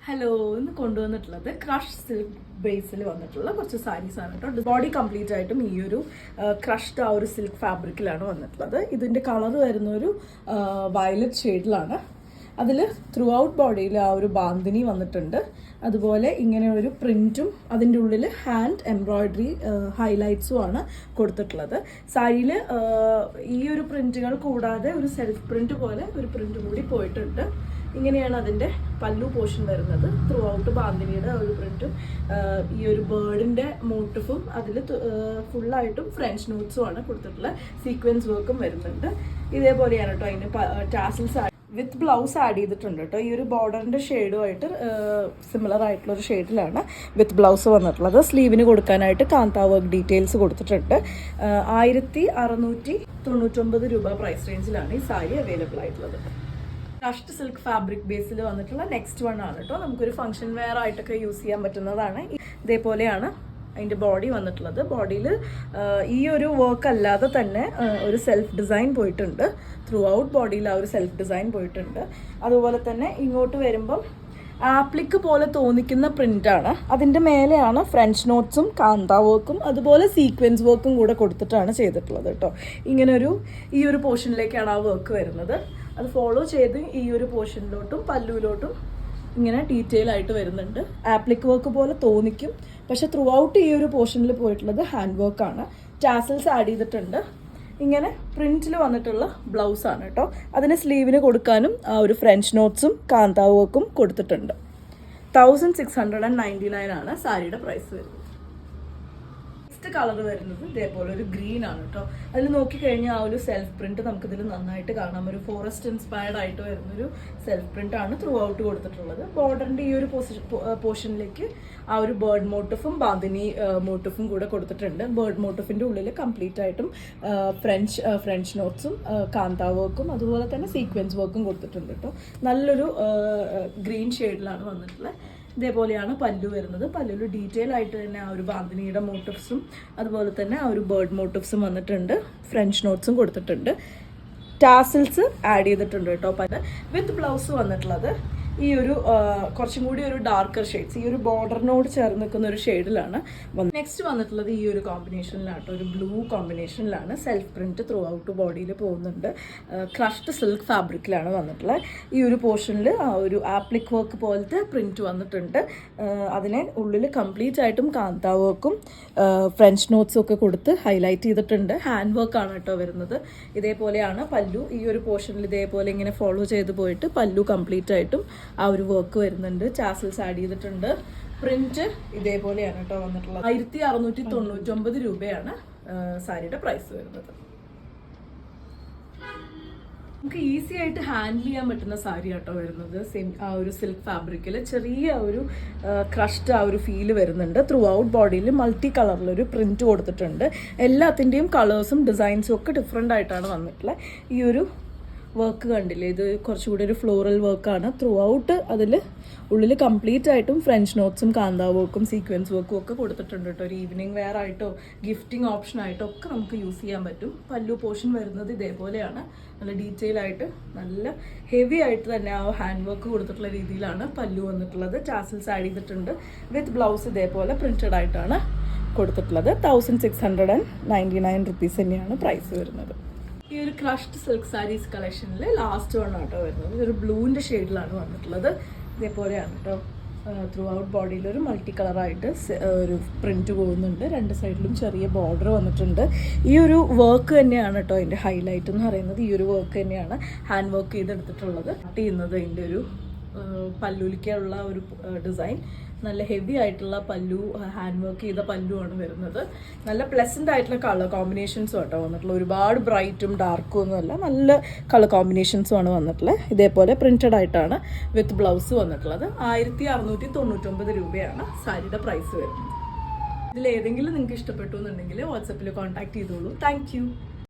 Hello, ഇന്ന് കൊണ്ടുവന്നിട്ടുള്ളത് crush silk ബേസിൽ വന്നിട്ടുള്ള കുറച്ച് സാരീസ് ആണ് കേട്ടോ. ബോഡി കംപ്ലീറ്റ് ആയിട്ടും ഈ ഒരു ക്രഷ്ഡ് ആ ഒരു സിൽക്ക് ഫാബ്രിക്കിലാണ് വന്നിട്ടുള്ളത്. ഇതിന്റെ കളർ വരുന്ന ഒരു വയലറ്റ് ഷെയ്ഡിലാണ്. അതിൽ ത്രൂ ഔട്ട് ബോഡിയിൽ ആ ഒരു ബാന്തിനി വന്നിട്ടുണ്ട്. അതുപോലെ ഇങ്ങനെ ഒരു പ്രിന്റും അതിൻ്റെ ഉള്ളിൽ ഹാൻഡ് എംബ്രോയിഡറി ഹൈലൈറ്റ്സും ആണ് കൊടുത്തിട്ടുള്ളത്. സാരിയിൽ ഈ ഒരു പ്രിന്റുകൾ കൂടാതെ ഒരു സെൽഫ് പ്രിന്റ് പോലെ ഒരു പ്രിന്റ് കൂടി പോയിട്ടുണ്ട്. ഇങ്ങനെയാണ് അതിൻ്റെ പല്ലു പോർഷൻ വരുന്നത്. ത്രൂ ഔട്ട് ബാന്തിനിയുടെ ഒരു പ്രിന്റും ഈ ഒരു ബേർഡിൻ്റെ മോട്ടിഫും അതിൽ ഫുള്ളായിട്ടും ഫ്രഞ്ച് നോട്ട്സും ആണ് കൊടുത്തിട്ടുള്ള സീക്വൻസ് വർക്കും വരുന്നുണ്ട്. ഇതേപോലെയാണ് കേട്ടോ അതിന് ടാസിൽസ് വിത്ത് ബ്ലൗസ് ആഡ് ചെയ്തിട്ടുണ്ട് കേട്ടോ. ഈ ഒരു ബോർഡറിൻ്റെ ഷെയ്ഡുമായിട്ട് സിമിലർ ആയിട്ടുള്ള ഒരു ഷെയ്ഡിലാണ് വിത്ത് ബ്ലൗസ് വന്നിട്ടുള്ളത്. സ്ലീവിന് കൊടുക്കാനായിട്ട് കാന്ത വർക്ക് ഡീറ്റെയിൽസ് കൊടുത്തിട്ടുണ്ട്. 1699 രൂപ പ്രൈസ് റേഞ്ചിലാണ് ഈ സാരി അവൈലബിൾ ആയിട്ടുള്ളത്. ക്രഷ്ഡ് സിൽക്ക് ഫാബ്രിക് ബേസിൽ വന്നിട്ടുള്ള നെക്സ്റ്റ് വൺ ആണ് കേട്ടോ. നമുക്കൊരു ഫംഗ്ഷൻ വെയർ ആയിട്ടൊക്കെ യൂസ് ചെയ്യാൻ പറ്റുന്നതാണ്. ഇതേപോലെയാണ് അതിൻ്റെ ബോഡി വന്നിട്ടുള്ളത്. ബോഡിയിൽ ഈ ഒരു വർക്ക് അല്ലാതെ തന്നെ ഒരു സെൽഫ് ഡിസൈൻ പോയിട്ടുണ്ട്. ത്രൂ ഔട്ട് ബോഡിയിൽ ആ ഒരു സെൽഫ് ഡിസൈൻ പോയിട്ടുണ്ട്. അതുപോലെ തന്നെ ഇങ്ങോട്ട് വരുമ്പം ആപ്ലിക്ക് പോലെ തോന്നിക്കുന്ന പ്രിൻ്റാണ്. അതിൻ്റെ മേലെയാണ് ഫ്രഞ്ച് നോട്ട്സും കാന്ത വർക്കും അതുപോലെ സീക്വൻസ് വർക്കും കൂടെ കൊടുത്തിട്ടാണ് ചെയ്തിട്ടുള്ളത് കേട്ടോ. ഈ ഒരു പോർഷനിലേക്കാണ് ആ വർക്ക് വരുന്നത്. അത് ഫോളോ ചെയ്ത് ഈ ഒരു പോർഷനിലോട്ടും പല്ലുവിലോട്ടും ഇങ്ങനെ ഡീറ്റെയിൽ ആയിട്ട് വരുന്നുണ്ട്. ആപ്ലിക് വർക്ക് പോലെ തോന്നിക്കും, പക്ഷെ ത്രൂ ഔട്ട് ഈ ഒരു പോർഷനിൽ പോയിട്ടുള്ളത് ഹാൻഡ് വർക്കാണ്. ടാസൽസ് ആഡ് ചെയ്തിട്ടുണ്ട്. ഇങ്ങനെ പ്രിന്റിൽ വന്നിട്ടുള്ള ബ്ലൗസ് ആണ് കേട്ടോ. അതിന് സ്ലീവിന് കൊടുക്കാനും ആ ഒരു ഫ്രഞ്ച് നോട്ട്സും കാന്ത വർക്കും കൊടുത്തിട്ടുണ്ട്. 1699 ആണ് സാരിയുടെ പ്രൈസ് വരുന്നത്. നെക്സ്റ്റ് കളർ വരുന്നത് ഇതേപോലെ ഒരു ഗ്രീൻ ആണ് കേട്ടോ. അതിൽ നോക്കിക്കഴിഞ്ഞാൽ ആ ഒരു സെൽഫ് പ്രിന്റ് നമുക്കിതിൽ നന്നായിട്ട് കാണാം. ഒരു ഫോറസ്റ്റ് ഇൻസ്പയർഡ് ആയിട്ട് വരുന്നൊരു സെൽഫ് പ്രിന്റ് ആണ് ത്രൂ ഔട്ട് കൊടുത്തിട്ടുള്ളത്. ബോർഡറിന്റെ ഈ ഒരു പോർഷനിലേക്ക് ആ ഒരു ബേർഡ് മോട്ടിഫും ബാന്തിനി മോട്ടിഫും കൂടെ കൊടുത്തിട്ടുണ്ട്. ബേർഡ് മോട്ടിഫിന്റെ ഉള്ളിൽ കംപ്ലീറ്റ് ആയിട്ടും ഫ്രഞ്ച് നോട്ട്സും കാന്ത വർക്കും അതുപോലെ തന്നെ സീക്വൻസ് വർക്കും കൊടുത്തിട്ടുണ്ട് കേട്ടോ. നല്ലൊരു ഗ്രീൻ ഷെയ്ഡിലാണ് വന്നിട്ടുള്ളത്. ഇതേപോലെയാണ് പല്ലു വരുന്നത്. പല്ലുവിൽ ഡീറ്റെയിൽ ആയിട്ട് തന്നെ ആ ഒരു ബാന്തിനിയുടെ മോട്ടിവ്സും അതുപോലെ തന്നെ ആ ഒരു ബേർഡ് മോട്ടിവ്സും വന്നിട്ടുണ്ട്. ഫ്രഞ്ച് നോട്ട്സും കൊടുത്തിട്ടുണ്ട്. ടാസിൽസ് ആഡ് ചെയ്തിട്ടുണ്ട് കേട്ടോ. വിത്ത് ബ്ലൗസ് വന്നിട്ടുള്ളത് ഈ ഒരു കുറച്ചും കൂടി ഒരു ഡാർക്കർ ഷെയ്ഡ്സ് ഈ ഒരു ബോർഡറിനോട് ചേർന്ന് നിൽക്കുന്ന ഒരു ഷെയ്ഡിലാണ്. നെക്സ്റ്റ് വന്നിട്ടുള്ളത് ഈ ഒരു കോമ്പിനേഷനിലാണ് കേട്ടോ. ഒരു ബ്ലൂ കോമ്പിനേഷനിലാണ് സെൽഫ് പ്രിന്റ് ത്രൂ ഔട്ട് ബോഡിയിൽ പോകുന്നുണ്ട്. ക്രഷ്ഡ് സിൽക്ക് ഫാബ്രിക്കിലാണ് വന്നിട്ടുള്ളത്. ഈ ഒരു പോർഷനിൽ ആ ഒരു ആപ്ലിക് വർക്ക് പോലത്തെ പ്രിന്റ് വന്നിട്ടുണ്ട്. അതിനെ ഉള്ളിൽ കംപ്ലീറ്റ് ആയിട്ടും കാന്ത വർക്കും ഫ്രഞ്ച് നോട്ട്സും ഒക്കെ കൊടുത്ത് ഹൈലൈറ്റ് ചെയ്തിട്ടുണ്ട്. ഹാൻഡ് വർക്കാണ് കേട്ടോ വരുന്നത്. ഇതേപോലെയാണ് പല്ലു. ഈ ഒരു പോർഷനിൽ ഇതേപോലെ ഇങ്ങനെ ഫോളോ ചെയ്ത് പോയിട്ട് പല്ലു കംപ്ലീറ്റ് ആയിട്ടും ആ ഒരു വർക്ക് വരുന്നുണ്ട്. ടാസൽസ് ആഡ് ചെയ്തിട്ടുണ്ട്. പ്രിന്റ് ഇതേപോലെയാണ് കേട്ടോ വന്നിട്ടുള്ളത്. 1699 രൂപയാണ് സാരിയുടെ പ്രൈസ് വരുന്നത്. നമുക്ക് ഈസി ആയിട്ട് ഹാൻഡിൽ ചെയ്യാൻ പറ്റുന്ന സാരി ആട്ടോ വരുന്നത്. സെയിം ആ ഒരു സിൽക്ക് ഫാബ്രിക്കിൽ ചെറിയ ഒരു ക്രഷ്ഡ് ആ ഒരു ഫീല് വരുന്നുണ്ട്. ത്രൂ ഔട്ട് ബോഡിയിൽ മൾട്ടി കളറിലൊരു പ്രിന്റ് കൊടുത്തിട്ടുണ്ട്. എല്ലാത്തിൻ്റെയും കളേഴ്സും ഡിസൈൻസും ഒക്കെ ഡിഫറെൻ്റ് ആയിട്ടാണ് വന്നിട്ടുള്ളത്. ഈ ഒരു വർക്ക് കണ്ടില്ലേ, ഇത് കുറച്ചുകൂടി ഒരു ഫ്ലോറൽ വർക്കാണ്. ത്രൂ ഔട്ട് അതിൽ ഉള്ളിൽ കംപ്ലീറ്റ് ആയിട്ടും ഫ്രഞ്ച് നോട്ട്സും കാന്ത വർക്കും സീക്വൻസ് വർക്കും ഒക്കെ കൊടുത്തിട്ടുണ്ട് കേട്ടോ. ഒരു ഈവനിങ് വെയർ ആയിട്ടോ ഗിഫ്റ്റിംഗ് ഓപ്ഷൻ ആയിട്ടോ ഒക്കെ നമുക്ക് യൂസ് ചെയ്യാൻ പറ്റും. പല്ലു പോർഷൻ വരുന്നത് ഇതേപോലെയാണ്. നല്ല ഡീറ്റെയിൽ ആയിട്ട് നല്ല ഹെവി ആയിട്ട് തന്നെ ആ ഹാൻഡ് വർക്ക് കൊടുത്തിട്ടുള്ള രീതിയിലാണ് പല്ലു വന്നിട്ടുള്ളത്. ടാസൽസ് ആഡ് ചെയ്തിട്ടുണ്ട്. വിത്ത് ബ്ലൗസ് ഇതേപോലെ പ്രിന്റഡ് ആയിട്ടാണ് കൊടുത്തിട്ടുള്ളത്. 1699 റുപ്പീസ് തന്നെയാണ് പ്രൈസ് വരുന്നത്. ഈ ഒരു ക്രഷ്ഡ് സിൽക്ക് സാരീസ് കളക്ഷനിൽ ലാസ്റ്റ് വൺ ആട്ടോ വരുന്നത്. ഒരു ബ്ലൂവിൻ്റെ ഷെയ്ഡിലാണ് വന്നിട്ടുള്ളത്. ഇതേപോലെയാണ് കേട്ടോ. ത്രൂ ഔട്ട് ബോഡിയിൽ ഒരു മൾട്ടി കളറായിട്ട് ഒരു പ്രിന്റ് പോകുന്നുണ്ട്. രണ്ട് സൈഡിലും ചെറിയ ബോർഡർ വന്നിട്ടുണ്ട്. ഈ ഒരു വർക്ക് തന്നെയാണ് കേട്ടോ അതിൻ്റെ ഹൈലൈറ്റ് എന്ന് പറയുന്നത്. ഈ ഒരു വർക്ക് തന്നെയാണ് ഹാൻഡ് വർക്ക് ചെയ്തെടുത്തിട്ടുള്ളത്. കട്ട് ചെയ്യുന്നത് അതിൻ്റെ ഒരു പല്ലുലിക്കുള്ള ഒരു ഡിസൈൻ. നല്ല ഹെവി ആയിട്ടുള്ള പല്ലു, ഹാൻഡ് വർക്ക് ചെയ്ത പല്ലുവാണ് വരുന്നത്. നല്ല പ്ലസൻ്റ് ആയിട്ടുള്ള കളർ കോമ്പിനേഷൻസും ആട്ടോ വന്നിട്ടുള്ളത്. ഒരുപാട് ബ്രൈറ്റും ഡാർക്കും ഒന്നുമല്ല, നല്ല കളർ കോമ്പിനേഷൻസും ആണ് വന്നിട്ടുള്ളത്. ഇതേപോലെ പ്രിന്റഡ് ആയിട്ടാണ് വിത്ത് ബ്ലൗസ് വന്നിട്ടുള്ളത്. 1699 രൂപയാണ് സാരിയുടെ പ്രൈസ് വരുന്നത്. ഇതിലേതെങ്കിലും നിങ്ങൾക്ക് ഇഷ്ടപ്പെട്ടു എന്നുണ്ടെങ്കിൽ വാട്സപ്പിൽ കോൺടാക്ട് ചെയ്തോളൂ. താങ്ക്